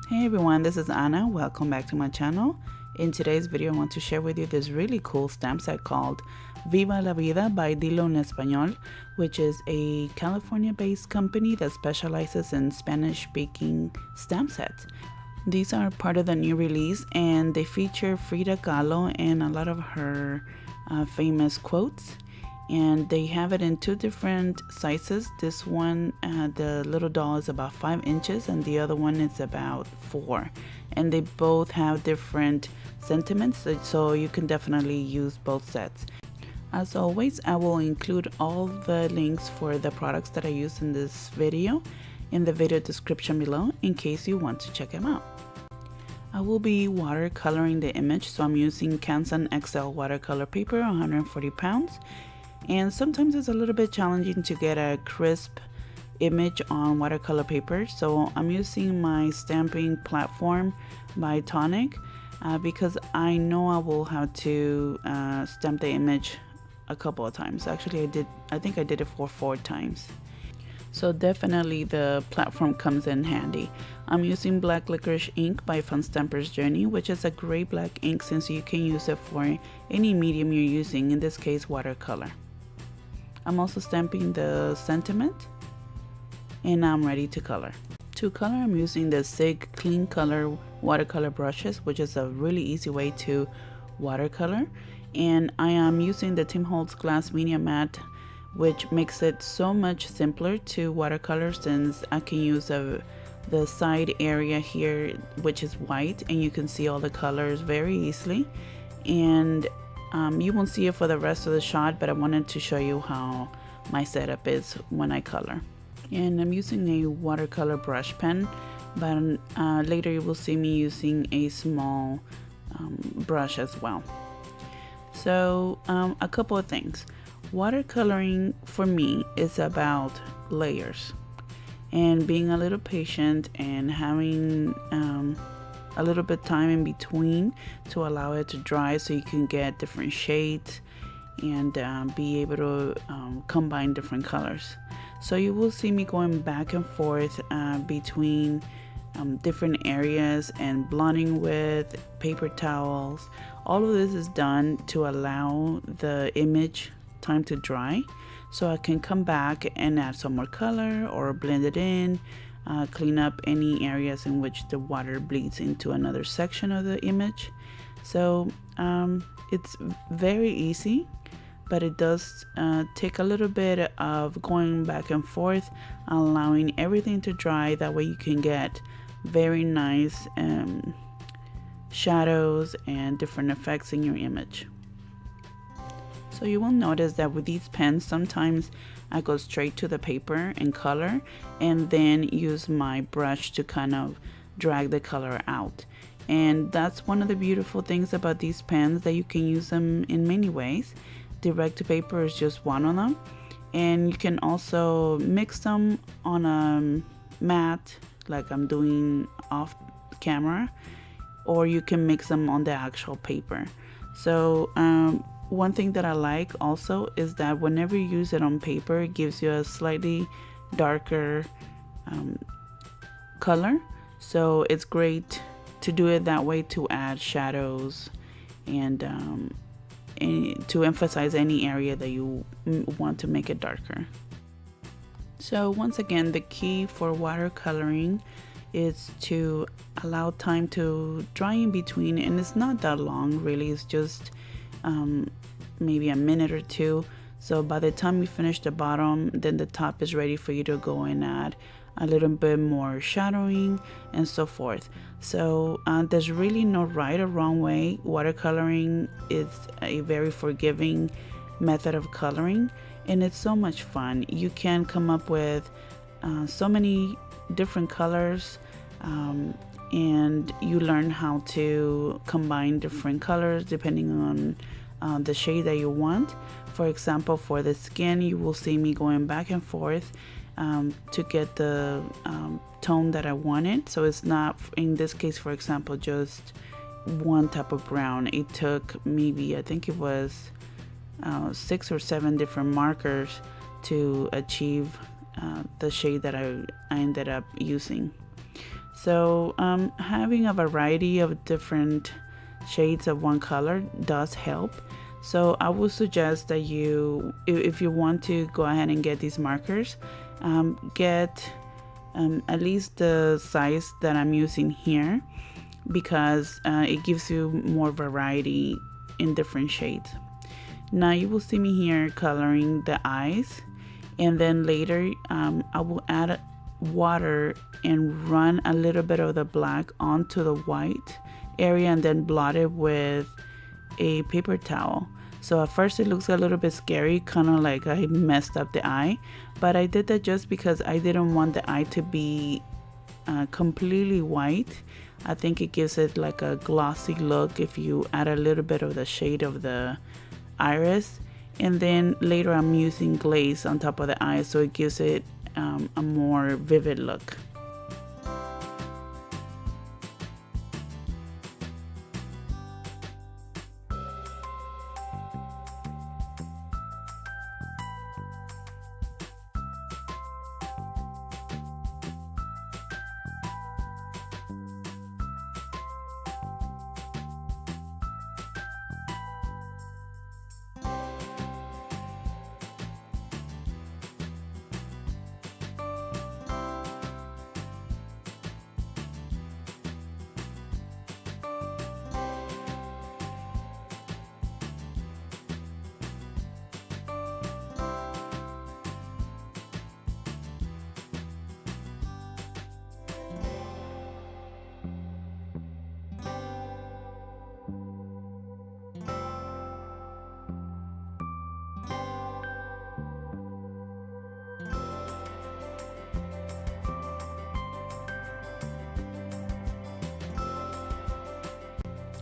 Hey everyone, this is Anna. Welcome back to my channel. In today's video, I want to share with you this really cool stamp set called Viva La Vida by Dilo En Español, which is a California-based company that specializes in Spanish-speaking stamp sets. These are part of the new release and they feature Frida Kahlo and a lot of her famous quotes. And they have it in two different sizes. This one, the little doll is about 5 inches and the other one is about 4. And they both have different sentiments, so you can definitely use both sets. As always, I will include all the links for the products that I use in this video in the video description below in case you want to check them out. I will be watercoloring the image, so I'm using Canson XL watercolor paper, 140 pounds. And sometimes it's a little bit challenging to get a crisp image on watercolor paper, so I'm using my stamping platform by Tonic because I know I will have to stamp the image a couple of times. Actually, I think I did it for 4 times. So definitely the platform comes in handy. I'm using black licorice ink by Fun Stamper's Journey, which is a great black ink since you can use it for any medium you're using, in this case watercolor. I'm also stamping the sentiment and I'm ready to color. To color, I'm using the SIG Clean Color watercolor brushes, which is a really easy way to watercolor. And I am using the Tim Holtz Glass Media Matte, which makes it so much simpler to watercolor since I can use the side area here, which is white, and you can see all the colors very easily. And you won't see it for the rest of the shot, but I wanted to show you how my setup is when I color. And I'm using a watercolor brush pen, but later you will see me using a small brush as well. So a couple of things. Watercoloring for me is about layers and being a little patient and having a little bit time in between to allow it to dry so you can get different shades and be able to combine different colors. So you will see me going back and forth between different areas and blotting with paper towels. All of this is done to allow the image time to dry so I can come back and add some more color or blend it in. Clean up any areas in which the water bleeds into another section of the image. So it's very easy, but it does take a little bit of going back and forth, allowing everything to dry. That way you can get very nice shadows and different effects in your image. So you will notice that with these pens, sometimes I go straight to the paper and color and then use my brush to kind of drag the color out. And that's one of the beautiful things about these pens, that you can use them in many ways. Direct to paper is just one of them. And you can also mix them on a mat like I'm doing off camera, or you can mix them on the actual paper. So one thing that I like also is that whenever you use it on paper, it gives you a slightly darker color. So it's great to do it that way to add shadows and to emphasize any area that you want to make it darker. So once again, the key for watercoloring is to allow time to dry in between, and it's not that long really, it's just maybe a minute or 2. So by the time you finish the bottom, then the top is ready for you to go and add a little bit more shadowing and so forth. So there's really no right or wrong way. Watercoloring is a very forgiving method of coloring, and it's so much fun. You can come up with so many different colors, and you learn how to combine different colors depending on the shade that you want. For example, for the skin, you will see me going back and forth to get the tone that I wanted. So it's not, in this case for example, just one type of brown. It took maybe, I think it was 6 or 7 different markers to achieve the shade that I ended up using. So having a variety of different shades of one color does help. So I would suggest that you, if you want to go ahead and get these markers, get at least the size that I'm using here, because it gives you more variety in different shades. Now you will see me here coloring the eyes, and then later I will add water and run a little bit of the black onto the white area and then blot it with a paper towel. So at first it looks a little bit scary, kind of like I messed up the eye, but I did that just because I didn't want the eye to be completely white. I think it gives it like a glossy look if you add a little bit of the shade of the iris, and then later I'm using glaze on top of the eye, so it gives it a more vivid look.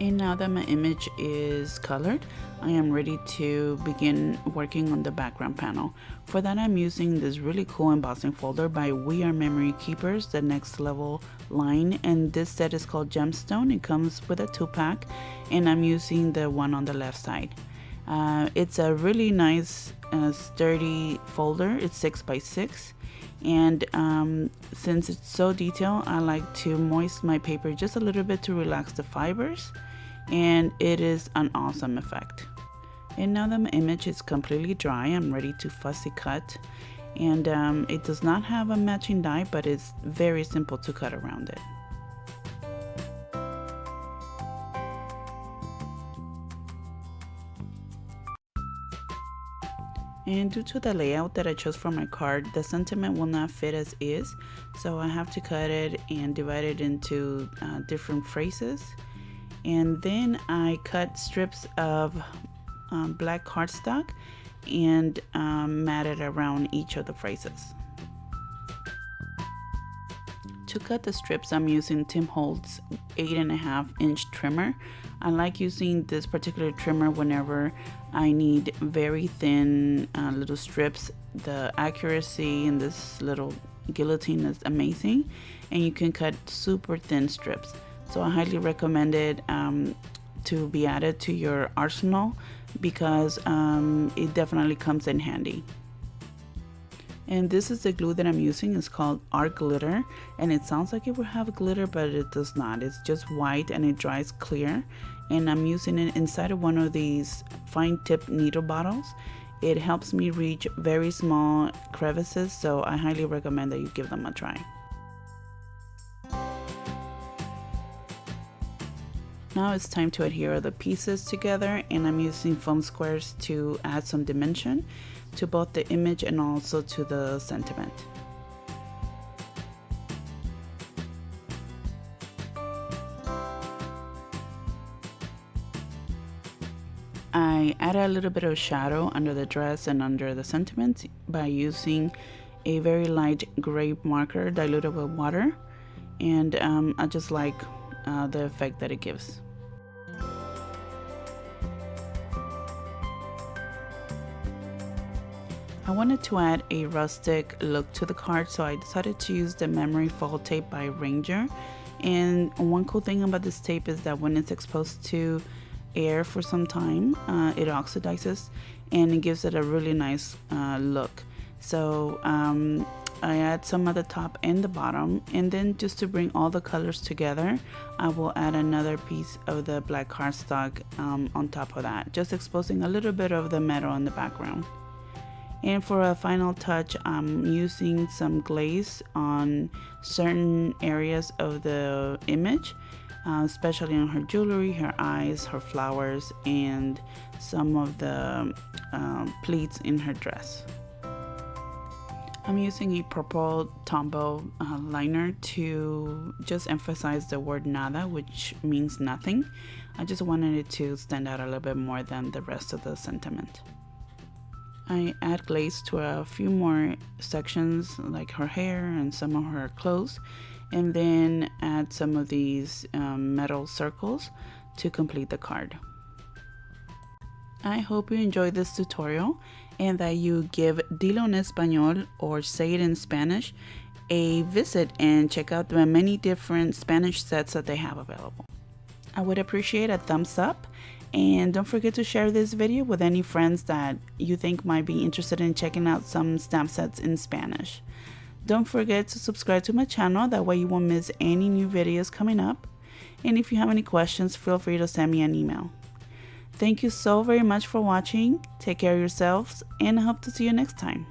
And now that my image is colored, I am ready to begin working on the background panel. For that, I'm using this really cool embossing folder by We Are Memory Keepers, the Next Level line, and this set is called Gemstone. It comes with a 2-pack, and I'm using the one on the left side. It's a really nice sturdy folder. It's 6x6, and since it's so detailed, I like to moisten my paper just a little bit to relax the fibers, and it is an awesome effect. And now that my image is completely dry, I'm ready to fussy cut, and it does not have a matching die, but it's very simple to cut around it. And due to the layout that I chose for my card, the sentiment will not fit as is, so I have to cut it and divide it into different phrases. And then I cut strips of black cardstock and matted around each of the phrases. To cut the strips, I'm using Tim Holtz 8.5-inch trimmer. I like using this particular trimmer whenever I need very thin little strips. The accuracy in this little guillotine is amazing, and you can cut super thin strips. So I highly recommend it to be added to your arsenal, because it definitely comes in handy. And this is the glue that I'm using. It's called Art Glitter, and it sounds like it will have glitter, but it does not. It's just white and it dries clear, and I'm using it inside of one of these fine tip needle bottles. It helps me reach very small crevices, so I highly recommend that you give them a try. Now it's time to adhere the pieces together, and I'm using foam squares to add some dimension to both the image and also to the sentiment. I added a little bit of shadow under the dress and under the sentiment by using a very light gray marker diluted with water, and I just like the effect that it gives. I wanted to add a rustic look to the card, so I decided to use the memory foil tape by Ranger. And one cool thing about this tape is that when it's exposed to air for some time, it oxidizes and it gives it a really nice look. So I add some at the top and the bottom, and then just to bring all the colors together, I will add another piece of the black cardstock on top of that, just exposing a little bit of the metal in the background. And for a final touch, I'm using some glaze on certain areas of the image, especially on her jewelry, her eyes, her flowers, and some of the pleats in her dress. I'm using a purple Tombow liner to just emphasize the word nada, which means nothing. I just wanted it to stand out a little bit more than the rest of the sentiment. I add glaze to a few more sections like her hair and some of her clothes, and then add some of these metal circles to complete the card. I hope you enjoyed this tutorial and that you give Dilo En Español, or Say It in Spanish, a visit and check out the many different Spanish sets that they have available. I would appreciate a thumbs up, and don't forget to share this video with any friends that you think might be interested in checking out some stamp sets in Spanish. Don't forget to subscribe to my channel, that way you won't miss any new videos coming up. And if you have any questions, feel free to send me an email. Thank you so very much for watching. Take care of yourselves, and I hope to see you next time.